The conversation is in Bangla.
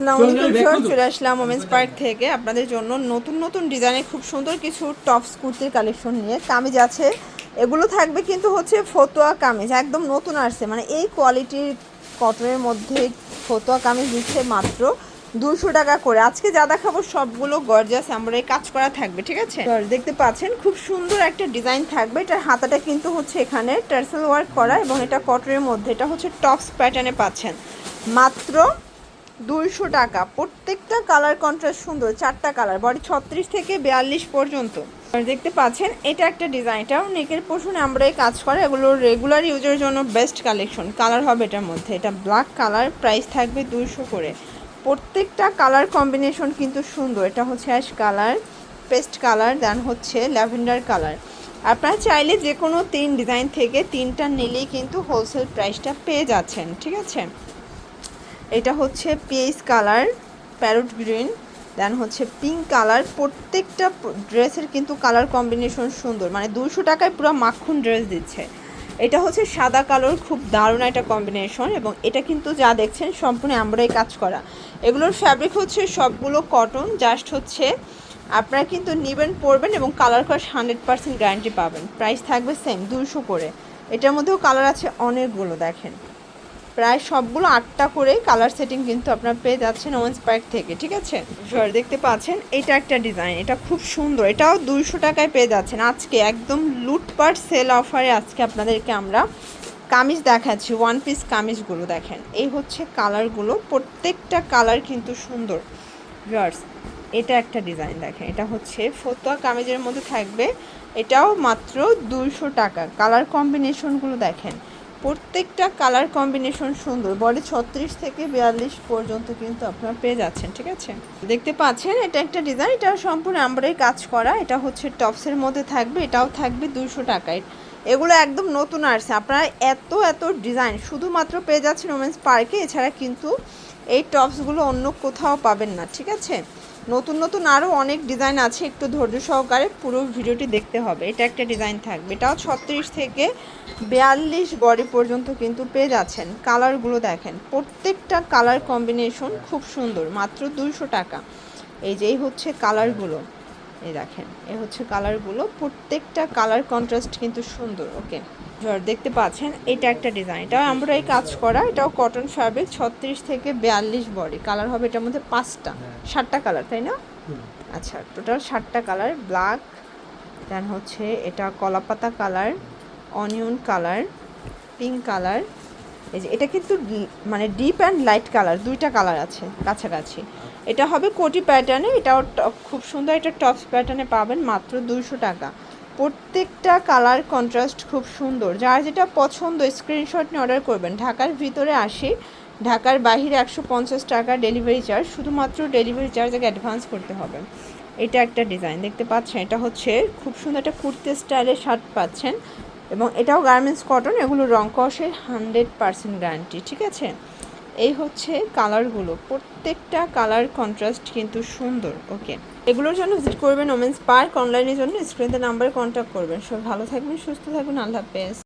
চলে আসলাম ওমেন্স পার্ক থেকে আপনাদের জন্য নতুন নতুন ডিজাইনের খুব সুন্দর কিছু টপস কুর্তির কালেকশন নিয়ে। কামিজ আছে, এগুলো থাকবে কিন্তু হচ্ছে ফতুয়া কামিজ, একদম নতুন আসছে, মানে এই কোয়ালিটির কটনের মধ্যে ফতুয়া কামিজ দিচ্ছে মাত্র 200 টাকা করে। আজকে যা দেখাবো সবগুলো গর্জাস এমব্রয়ডারি কাজ করা থাকবে, ঠিক আছে। দেখতে পাচ্ছেন খুব সুন্দর একটা ডিজাইন থাকবে। এটার হাতাটা কিন্তু হচ্ছে এখানে টার্সেল ওয়ার্ক করা এবং এটা কটনের মধ্যে, এটা হচ্ছে টপস প্যাটার্নে পাচ্ছেন মাত্র 200 টাকা। প্রত্যেকটা কালার কন্ট্রাস্ট সুন্দর, 4টা কালার, বডি 36 থেকে 42 পর্যন্ত। দেখতে পাচ্ছেন এটা একটা ডিজাইন, এটাও নেকের পোর্শনে আমরা কাজ করে, এগুলো রেগুলার ইউজের জন্য বেস্ট কালেকশন। কালার হবে এটার মধ্যে, এটা ব্ল্যাক কালার, প্রাইস থাকবে 200 করে। প্রত্যেকটা কালার কম্বিনেশন কিন্তু সুন্দর। এটা হচ্ছে অ্যাশ কালার, পেস্ট কালার, দেন হচ্ছে ল্যাভেন্ডার কালার। আপনারা চাইলে যে কোনো 3 ডিজাইন থেকে 3টা নিলেই কিন্তু হোলসেল প্রাইসটা পেয়ে যাচ্ছেন, ঠিক আছে। এটা হচ্ছে পিএস কালার, প্যারট গ্রিন, দেন হচ্ছে পিঙ্ক কালার। প্রত্যেকটা ড্রেসের কিন্তু কালার কম্বিনেশন সুন্দর, মানে 200 টাকায় পুরো মাখন ড্রেস দিচ্ছে। এটা হচ্ছে সাদা কালার, খুব দারুণ একটা কম্বিনেশন, এবং এটা কিন্তু যা দেখছেন সম্পূর্ণ এমব্রয়ডারি কাজ করা। এগুলোর ফ্যাব্রিক হচ্ছে সবগুলো কটন, জাস্ট হচ্ছে আপনারা কিন্তু নেবেন পরবেন এবং কালার করার 100% গ্যারান্টি পাবেন। প্রাইস থাকবে সেম 200 করে। এটার মধ্যেও কালার আছে অনেকগুলো, দেখেন প্রায় সবগুলো 8টা করে কালার সেটিং কিন্তু আপনারা পেয়ে যাচ্ছেন ওমেন্স পার্ক থেকে, ঠিক আছে। দেখতে পাচ্ছেন এটা একটা ডিজাইন, এটা খুব সুন্দর, এটাও 200 টাকায় পেয়ে যাচ্ছেন। আজকে একদম লুটপাট সেল অফারে আজকে আপনাদেরকে আমরা কামিজ দেখাচ্ছি, ওয়ান পিস কামিজগুলো দেখেন। এই হচ্ছে কালারগুলো, প্রত্যেকটা কালার কিন্তু সুন্দর। ভিউয়ার্স এটা একটা ডিজাইন দেখেন, এটা হচ্ছে ফতুয়া কামিজের মধ্যে থাকবে, এটাও মাত্র 200 টাকা। কালার কম্বিনেশনগুলো দেখেন, প্রত্যেকটা কালার কম্বিনেশন সুন্দর, বডি 36 থেকে 42 পর্যন্ত কিন্তু আপনারা পেয়ে যাচ্ছেন, ঠিক আছে। দেখতে পাচ্ছেন এটা একটা ডিজাইন, এটা সম্পূর্ণ এমব্রয়ডারি কাজ করা, এটা হচ্ছে টপসের মধ্যে থাকবে, এটাও থাকবে 200 টাকায়। এগুলো একদম নতুন আসছে, আপনারা এত এত ডিজাইন শুধুমাত্র পেয়ে যাচ্ছেন ওমেন্স পার্কে, এছাড়া কিন্তু এই টপসগুলো অন্য কোথাও পাবেন না, ঠিক আছে। নতুন নতুন আরও অনেক ডিজাইন আছে, একটু ধৈর্য সহকারে পুরো ভিডিওটি দেখতে হবে। এটা একটা ডিজাইন থাকবে, এটাও 36 থেকে 42 বডি পর্যন্ত কিন্তু পেয়ে যাচ্ছেন। কালারগুলো দেখেন, প্রত্যেকটা কালার কম্বিনেশন খুব সুন্দর, মাত্র 200 টাকা। এই যে এই হচ্ছে কালারগুলো, এই দেখেন এই হচ্ছে কালারগুলো, প্রত্যেকটা কালার কন্ট্রাস্ট কিন্তু সুন্দর। ওকে, দেখতে পাচ্ছেন এটা একটা ডিজাইন, এটাও আমরা এই কাজ করা, এটাও কটন ফ্যাব্রিক, 36 থেকে 42 বডি। কালার হবে এটার মধ্যে 5টা, 7টা কালার, তাই না? আচ্ছা, টোটাল 7টা কালার। ব্ল্যাক, দেন হচ্ছে এটা কলাপাতা colour, onion colour, pink colour. এই যে এটা কিন্তু মানে ডিপ অ্যান্ড লাইট কালার, 2টা কালার আছে কাছাকাছি। এটা হবে কোটি প্যাটার্নে, এটাও খুব সুন্দর, এটা টপস প্যাটার্নে পাবেন মাত্র 200 টাকা। প্রত্যেকটা কালার কন্ট্রাস্ট খুব সুন্দর, যার যেটা পছন্দ স্ক্রিনশট নিয়ে অর্ডার করবেন। ঢাকার ভিতরে 80, ঢাকার বাহিরে 150 টাকা ডেলিভারি চার্জ, শুধুমাত্র ডেলিভারি চার্জ আগে অ্যাডভান্স করতে হবে। এটা একটা ডিজাইন দেখতে পাচ্ছেন, এটা হচ্ছে খুব সুন্দর একটা কুর্তি স্টাইলের শার্ট পাচ্ছেন, এবং এটাও গার্মেন্টস কটন, এগুলো রং কষের 100% গ্যারান্টি, ঠিক আছে। এই হচ্ছে কালারগুলো, প্রত্যেকটা কালার কন্ট্রাস্ট কিন্তু সুন্দর। ওকে, এগুলোর জন্য ভিজিট করবেন ওমেন্স পার্ক, অনলাইনের জন্য স্ক্রিনে নাম্বারে কন্ট্যাক্ট করবেন। সব ভালো থাকবেন, সুস্থ থাকবেন, আল্লাহ হাফেজ।